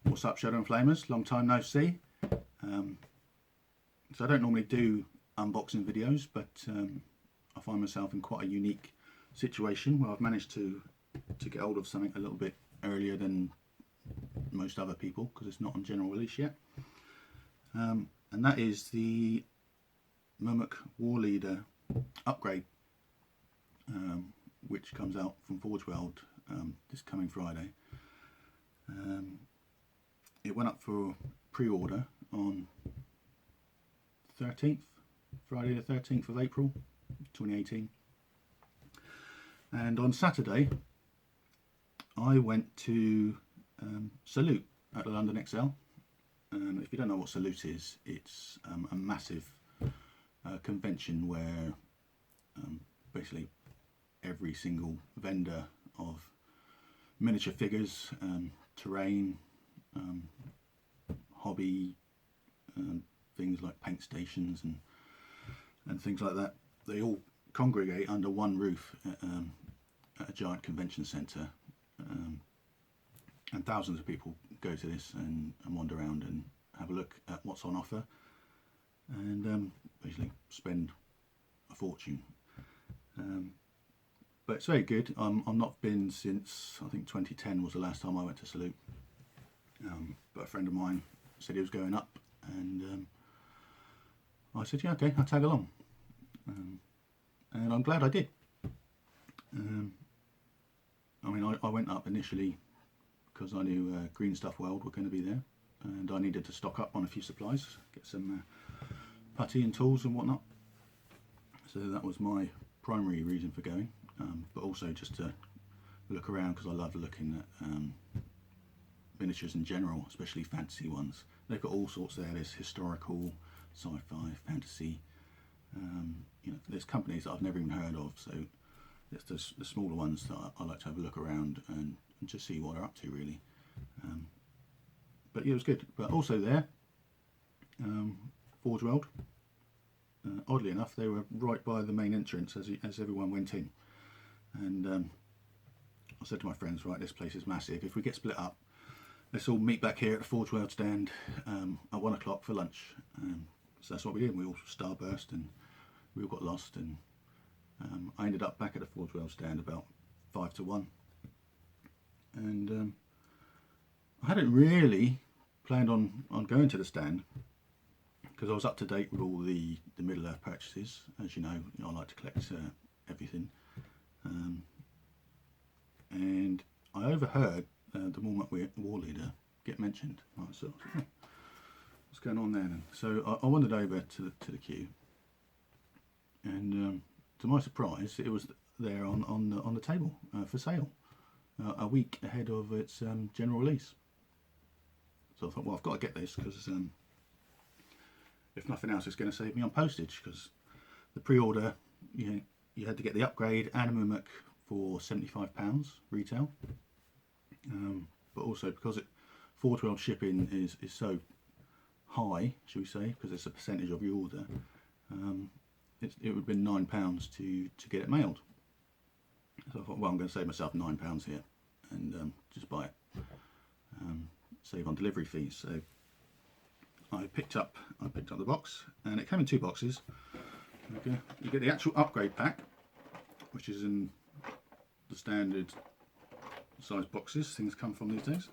What's up, Shadow and Flamers? Long time no see. So I don't normally do unboxing videos, but I find myself in quite a unique situation where I've managed to get hold of something a little bit earlier than most other people, because it's not on general release yet. And that is the Mumak War Leader upgrade, which comes out from Forgeworld this coming Friday. It went up for pre-order on 13th, Friday the 13th of April 2018, and on Saturday I went to Salute at the London XL. If you don't know what Salute is, it's a massive convention where basically every single vendor of miniature figures, terrain, hobby, things like paint stations and things like that, they all congregate under one roof at a giant convention centre, and thousands of people go to this and wander around and have a look at what's on offer, and basically spend a fortune. But it's very good. I've not been since, I think 2010 was the last time I went to Salute. But a friend of mine said he was going up, and I said, yeah, okay, I'll tag along. And I'm glad I did. I mean, I went up initially because I knew Green Stuff World were going to be there, and I needed to stock up on a few supplies, get some putty and tools and whatnot. So that was my primary reason for going, but also just to look around, because I love looking at miniatures in general, especially fantasy ones. They've got all sorts there. There's historical, sci-fi, fantasy. You know, there's companies that I've never even heard of, so it's the smaller ones that I like to have a look around and just see what they're up to, really. But yeah, it was good. But also there, Forgeworld, oddly enough, they were right by the main entrance as everyone went in. And I said to my friends, right, this place is massive. If we get split up, let's all meet back here at the Forgeworld stand at 1 o'clock for lunch. So that's what we did. We all starburst and we all got lost, and I ended up back at the Forgeworld stand about 5 to 1. And I hadn't really planned on going to the stand, because I was up to date with all the Middle-earth purchases. As you know, I like to collect everything. And I overheard the Mumak War Leader get mentioned. So, what's going on there then? So I wandered over to the queue, and to my surprise, it was there on the table for sale, a week ahead of its general release. So I thought, well, I've got to get this, because if nothing else, it's going to save me on postage, because the pre-order, you had to get the upgrade and a Mumak for £75 retail. But also because Forgeworld shipping is so high, should we say, because it's a percentage of your order, it would have been £9 to get it mailed. So I thought, well, I'm going to save myself £9 here and just buy it, save on delivery fees. So I picked up the box, and it came in 2 boxes. Okay, you get the actual upgrade pack, which is in the standard size boxes things come from these days,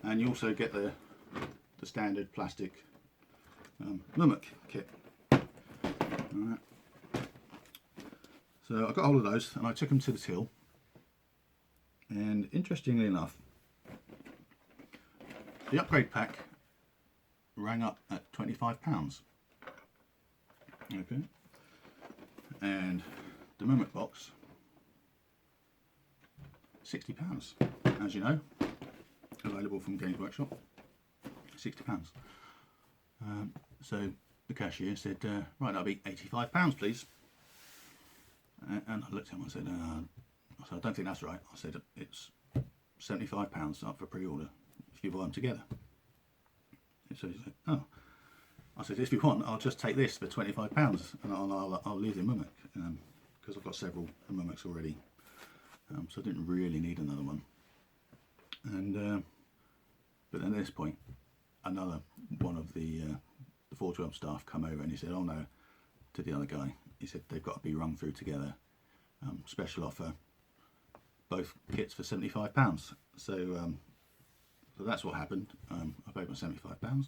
and you also get the standard plastic Mumak kit. Alright. So I got hold of those and I took them to the till, and interestingly enough, the upgrade pack rang up at £25. Okay, and the Mumak box, £60, as you know, available from Games Workshop, £60. So the cashier said, right, that'll be £85, please. And I looked at him and I said, I don't think that's right. I said, it's £75 up for pre-order if you buy them together. So he said, oh. I said, if you want, I'll just take this for £25 and I'll leave the Mumak, because I've got several Mumaks already. So I didn't really need another one. And But then at this point, another one of the Forgeworld staff come over and he said, oh no, to the other guy. He said they've got to be rung through together. Special offer, both kits for £75. So that's what happened. I paid my £75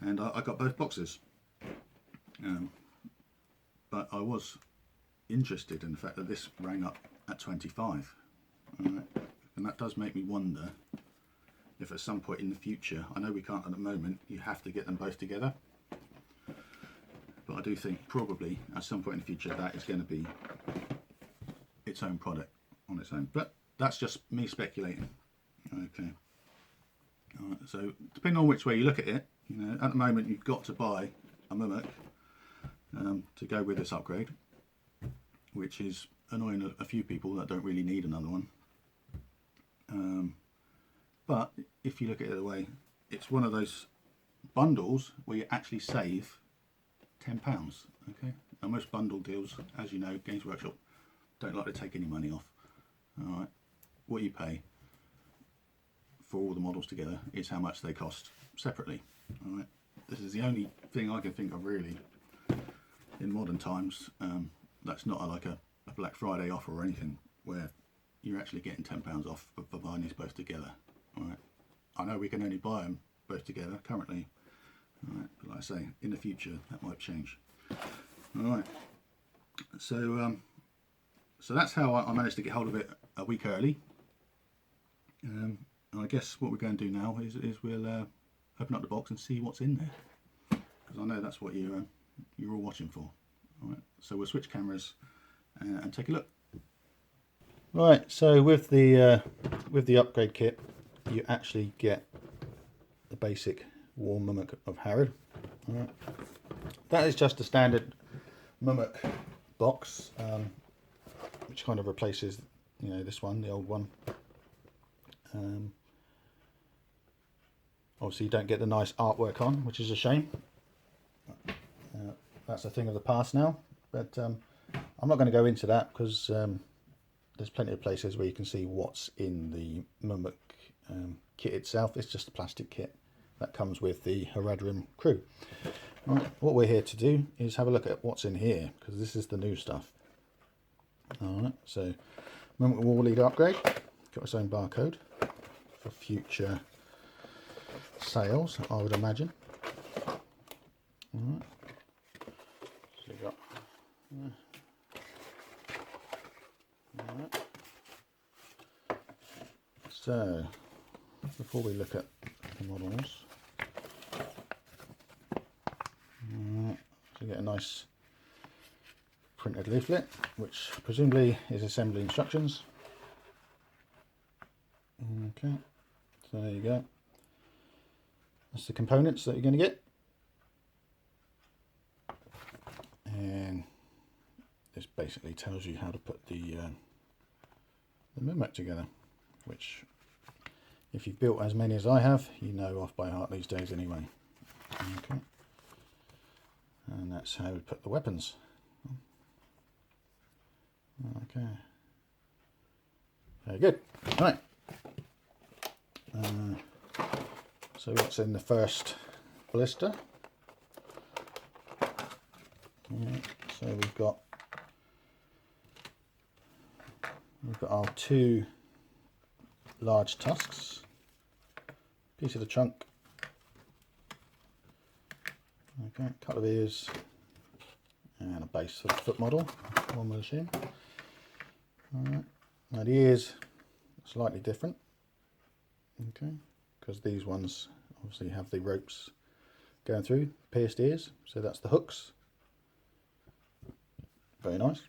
and I got both boxes. But I was interested in the fact that this rang up at 25. And that does make me wonder if at some point in the future, I know we can't at the moment, you have to get them both together. But I do think probably at some point in the future that is going to be its own product on its own. But that's just me speculating. Okay. So depending on which way you look at it, you know, at the moment you've got to buy a Mumak to go with this upgrade, which is annoying a few people that don't really need another one. But if you look at it the way, it's one of those bundles where you actually save £10. Okay, and most bundle deals, as you know, Games Workshop don't like to take any money off. All right, what you pay for all the models together is how much they cost separately. All right, this is the only thing I can think of really in modern times that's not like a Black Friday offer or anything where you're actually getting £10 off for buying these both together. All right, I know we can only buy them both together currently. All right, but like I say, in the future that might change. All right, so so that's how I managed to get hold of it a week early. And I guess what we're going to do now is we'll open up the box and see what's in there, because I know that's what you're all watching for. All right, so we'll switch cameras and take a look. Right, so with the upgrade kit, you actually get the basic War Mumak of Harrod. All right. That is just a standard Mumak box, which kind of replaces, you know, this one, the old one. Obviously, you don't get the nice artwork on, which is a shame. That's a thing of the past now. But I'm not going to go into that because there's plenty of places where you can see what's in the Mumak kit itself. It's just a plastic kit that comes with the Haradrim crew. Right, what we're here to do is have a look at what's in here, because this is the new stuff. Alright, so Mumak War Leader upgrade, got its own barcode for future sales, I would imagine. Alright, so you got alright. So before we look at the models, so you get a nice printed leaflet, which presumably is assembly instructions. Okay, so there you go. That's the components that you're going to get, and this basically tells you how to put the Mumak together, which, if you've built as many as I have, you know off by heart these days anyway. Okay, and that's how we put the weapons. Okay, very good. Right, so what's in the first blister? Right, so we've got our two large tusks, piece of the trunk, okay, a couple of ears, and a base for the foot model, one will assume. Alright, now the ears are slightly different, okay, because these ones obviously have the ropes going through, pierced ears, so that's the hooks. Very nice.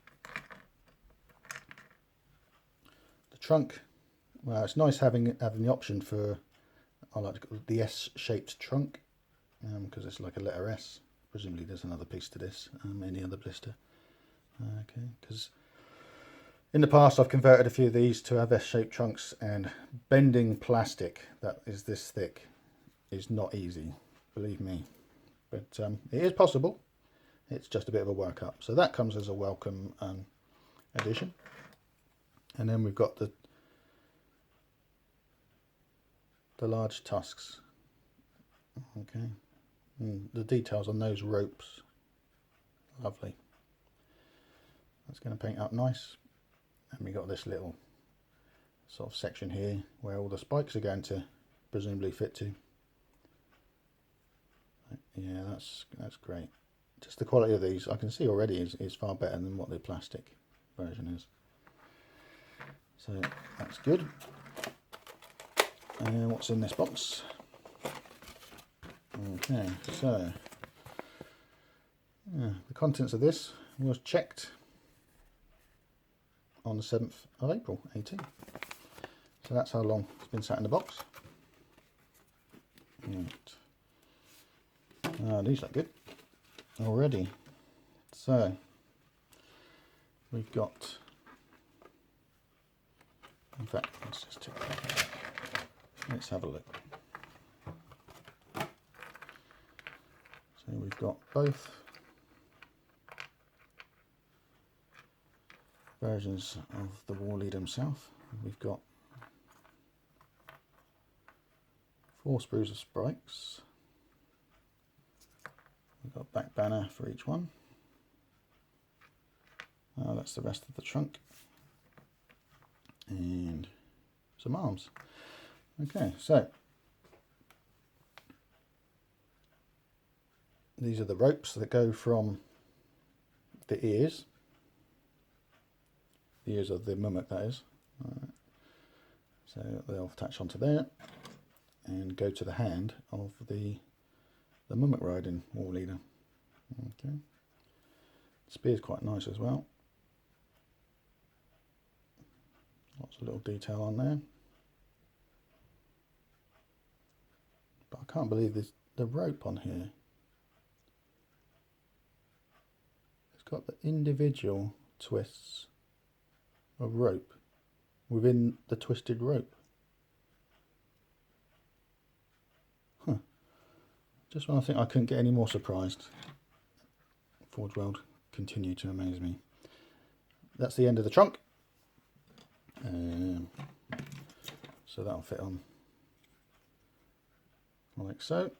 The trunk, well, it's nice having the option for, I like to call it the S-shaped trunk, because it's like a letter S. Presumably there's another piece to this, any other blister. Okay, because in the past I've converted a few of these to have S-shaped trunks, and bending plastic that is this thick is not easy, believe me. But it is possible. It's just a bit of a workup. So that comes as a welcome addition. And then we've got the the large tusks. Okay, and the details on those ropes, lovely. That's going to paint up nice. And we got this little sort of section here where all the spikes are going to presumably fit to. Yeah, that's great. Just the quality of these, I can see already, is far better than what the plastic version is. So that's good. And what's in this box? Okay, so the contents of this was checked on the 7th of April 18. So that's how long it's been sat in the box. Right. These look good already. So we've got, in fact, let's have a look. So we've got both versions of the War Leader himself. We've got 4 sprues of spikes. We've got back banner for each one. That's the rest of the trunk. And some arms. Okay, so these are the ropes that go from the ears. The ears of the Mumak, that is. Alright. So they'll attach onto there and go to the hand of the Mumak riding War Leader. Okay. The spear's quite nice as well. Lots of little detail on there. But I can't believe there's the rope on here. It's got the individual twists of rope within the twisted rope. Just when I think I couldn't get any more surprised, Forgeworld continue to amaze me. That's the end of the trunk. So that'll fit on like so.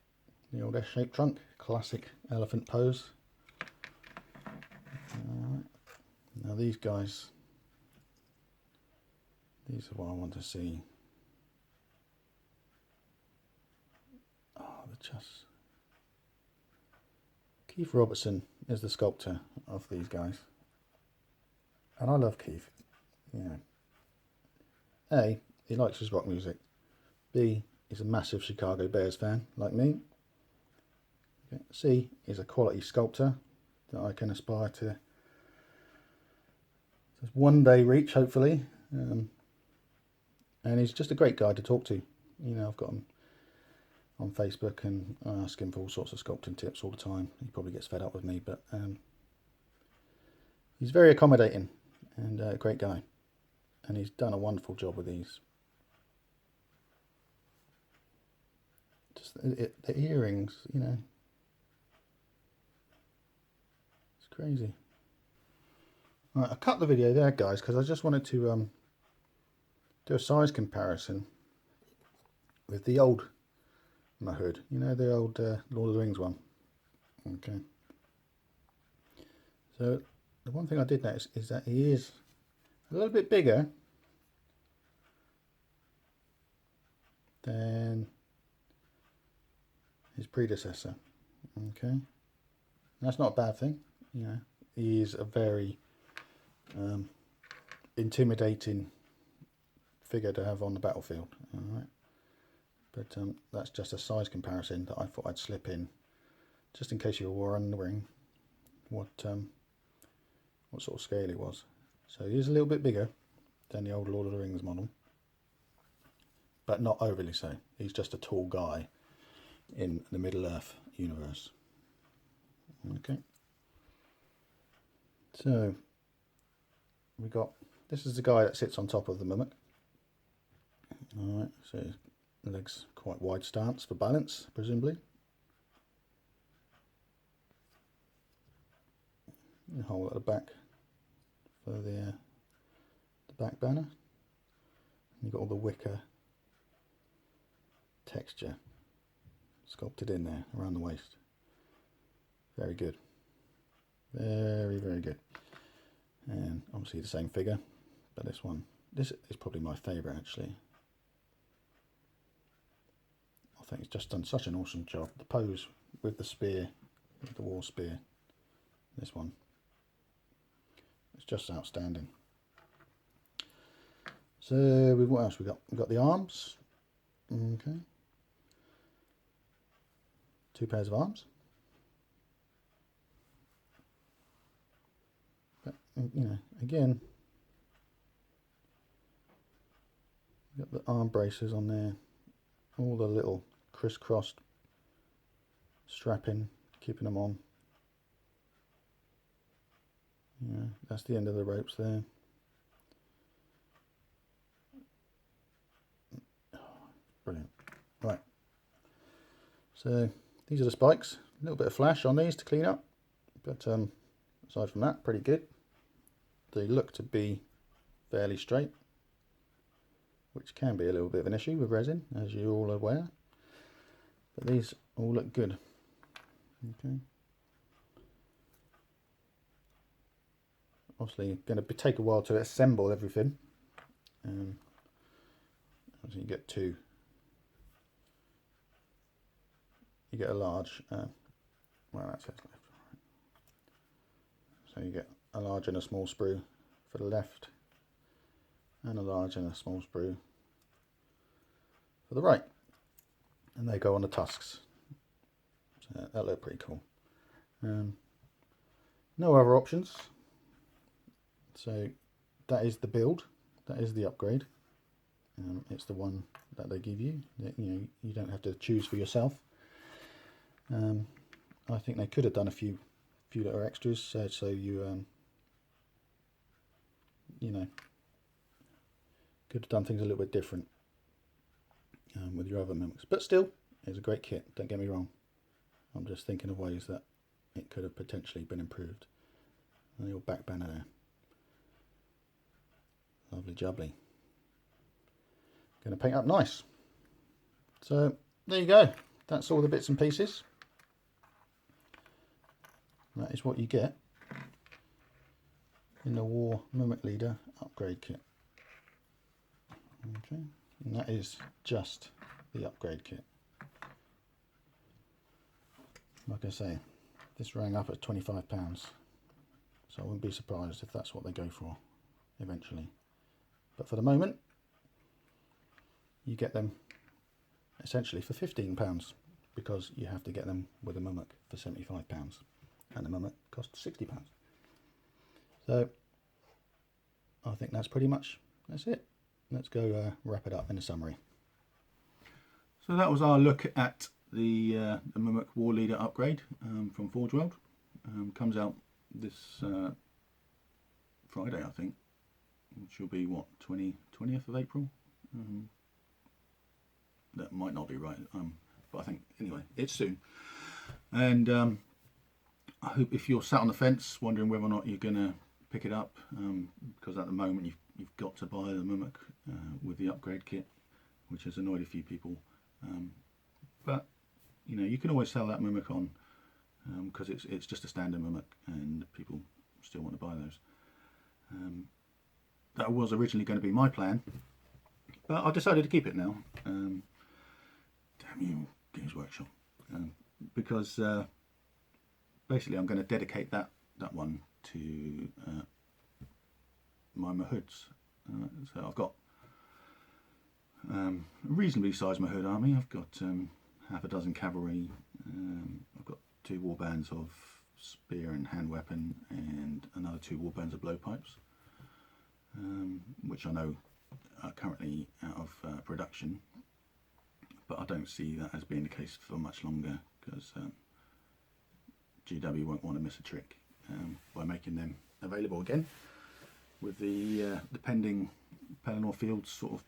The old S-shaped trunk, classic elephant pose. Now these guys, these are what I want to see. Oh, the chest. Keith Robertson is the sculptor of these guys, and I love Keith. Yeah. A, he likes his rock music. B, he's a massive Chicago Bears fan, like me. Okay. C, he's a quality sculptor that I can aspire to just one day reach, hopefully. And he's just a great guy to talk to. You know, I've got him on Facebook and I ask him for all sorts of sculpting tips all the time. He probably gets fed up with me, but he's very accommodating and a great guy. And he's done a wonderful job with these. Just the earrings, you know. It's crazy. Right, I cut the video there, guys, because I just wanted to do a size comparison with the old Mahood. You know, the old Lord of the Rings one. Okay. So the one thing I did notice is that he is a little bit bigger than his predecessor. Okay, that's not a bad thing. You know, he is a very intimidating figure to have on the battlefield. All right, but that's just a size comparison that I thought I'd slip in, just in case you were wondering what sort of scale he was. So he is a little bit bigger than the old Lord of the Rings model, but not overly so. He's just a tall guy in the Middle-earth universe. Okay. So we got, this is the guy that sits on top of the Mumak. Alright, so his legs quite wide stance for balance, presumably. A hole at the back for the back banner. You've got all the wicker texture sculpted in there around the waist. Very good. Very, very good. And obviously the same figure, but this is probably my favourite actually. I think it's just done such an awesome job. The pose with the spear, with the war spear, this one, it's just outstanding. So what else we got? We've got the arms. Okay. 2 pairs of arms. But, you know, again, got the arm braces on there, all the little crisscrossed strapping, keeping them on. Yeah, that's the end of the ropes there. Brilliant. Right. So these are the spikes. A little bit of flash on these to clean up, but aside from that, pretty good. They look to be fairly straight, which can be a little bit of an issue with resin, as you're all aware. But these all look good. Okay. Obviously, going to take a while to assemble everything. Obviously, you get two. You get a large. Well, that says left. So you get a large and a small sprue for the left, and a large and a small sprue for the right, and they go on the tusks. So that look pretty cool. No other options. So that is the build. That is the upgrade. It's the one that they give you. You don't have to choose for yourself. I think they could have done a few little extras, so you could have done things a little bit different with your other Mimics. But still, it's a great kit. Don't get me wrong. I'm just thinking of ways that it could have potentially been improved. And the old back banner there. Lovely jubbly. Going to paint up nice. So there you go. That's all the bits and pieces. That is what you get in the War Mimic Leader upgrade kit. Okay, and that is just the upgrade kit. Like I say, this rang up at £25, so I wouldn't be surprised if that's what they go for eventually. But for the moment, you get them essentially for £15, because you have to get them with a Mumak for £75, and the Mumak costs £60. So I think that's it. Let's go wrap it up in a summary. So that was our look at the Mumak War Leader upgrade from Forgeworld. Comes out this Friday, I think, which will be what, 20th of April. That might not be right, but I think anyway it's soon. And I hope, if you're sat on the fence wondering whether or not you're gonna pick it up, because at the moment you've got to buy the Mumak with the upgrade kit, which has annoyed a few people. But you can always sell that Mumak on, because it's just a standard Mumak, and people still want to buy those. That was originally going to be my plan, but I've decided to keep it now. Damn you, Games Workshop, because basically I'm going to dedicate that one to my Mahoods. So I've got a reasonably sized Mahood army. I've got half a dozen cavalry. I've got 2 warbands of spear and hand weapon, and another 2 warbands of blowpipes, which I know are currently out of production, but I don't see that as being the case for much longer, because GW won't want to miss a trick by making them available again, with the pending Pelennor Fields sort of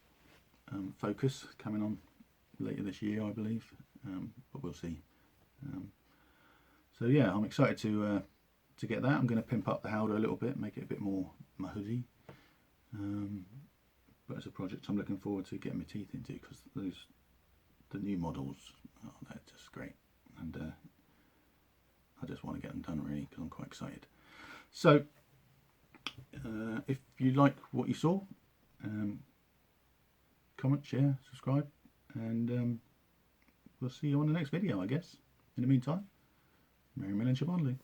focus coming on later this year, I believe, but we'll see. So yeah, I'm excited to get that. I'm going to pimp up the Howdah a little bit, make it a bit more Mahoody, but it's a project I'm looking forward to getting my teeth into, because those the new models, oh, they're just great, and I just want to get them done really because I'm quite excited. So if you like what you saw, comment, share, subscribe, and we'll see you on the next video, I guess. In the meantime, Merry Men and Shabandly.